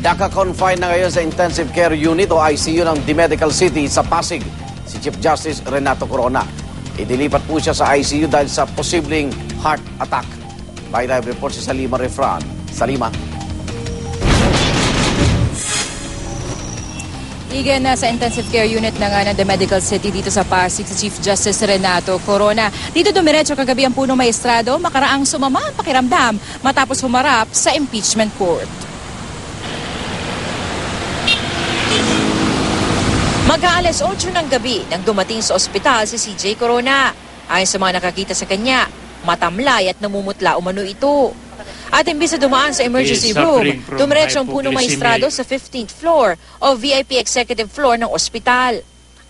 Naka-confine na ngayon sa Intensive Care Unit o ICU ng The Medical City sa Pasig si Chief Justice Renato Corona. Idilipat po siya sa ICU dahil sa posibleng heart attack. By live report si Salima Refran. Salima. Igan na sa intensive care unit na nga ng The Medical City dito sa Pasig si Chief Justice Renato Corona. Dito dumiretso kagabi ang punong maestrado, makaraang sumama ang pakiramdam matapos humarap sa impeachment court. Mag-aalas 8 ng gabi nang dumating sa ospital si CJ Corona. Ayon sa mga nakakita sa kanya, matamlay at namumutla umano ito. At imbis na dumaan sa emergency room, dumiretso ang punong maestrado sa 15th floor o VIP executive floor ng ospital.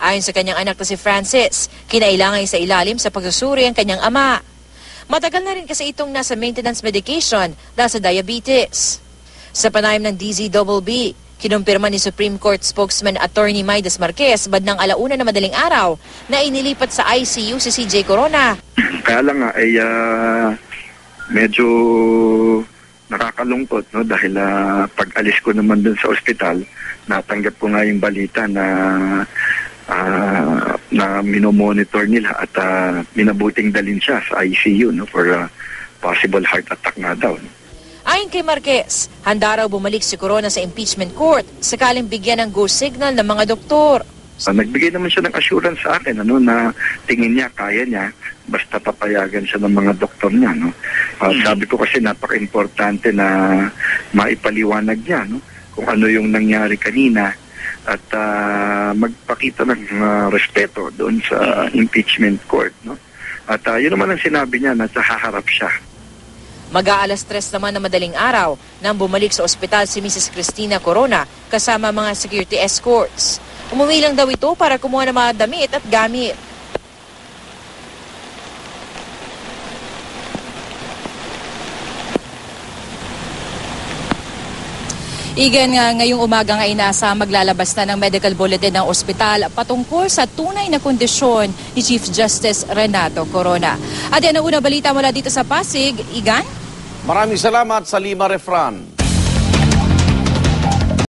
Ayon sa kanyang anak na si Francis, kinailangan sa ilalim sa pagsusuri ang kanyang ama. Matagal na rin kasi itong nasa maintenance medication dahil sa diabetes. Sa panayam ng DZBB, kinumpirma ni Supreme Court spokesman Attorney Maidas Marquez bandang 1:00 na madaling araw na inilipat sa ICU si CJ Corona. Kaya lang nga ay medyo nakakalungkot, no, dahil pag-alis ko naman dun sa ospital, natanggap ko nga yung balita na minomonitor nila at minabuting dalhin siya sa ICU, no, for possible heart attack na daw. Ayon kay Marquez, handa raw bumalik si Corona sa impeachment court sakaling bigyan ng go signal ng mga doktor. Nagbigay naman siya ng assurance sa akin, ano, na tingin niya, kaya niya, basta papayagan siya ng mga doktor niya, no. Sabi ko kasi napaka-importante na maipaliwanag niya, no, kung ano yung nangyari kanina at magpakita ng respeto doon sa impeachment court, no. At yun naman ang sinabi niya na haharap siya. Mag-aalas 3 naman na madaling araw nang bumalik sa ospital si Mrs. Cristina Corona kasama mga security escorts. Umuwi lang daw ito para kumuha ng mga damit at gamit. Igan nga ngayong umaga nga inasa maglalabas na ng medical bulletin ng ospital patungkol sa tunay na kondisyon ni Chief Justice Renato Corona. At yan ang unang balita mula dito sa Pasig. Igan? Maraming salamat, Salima Refran.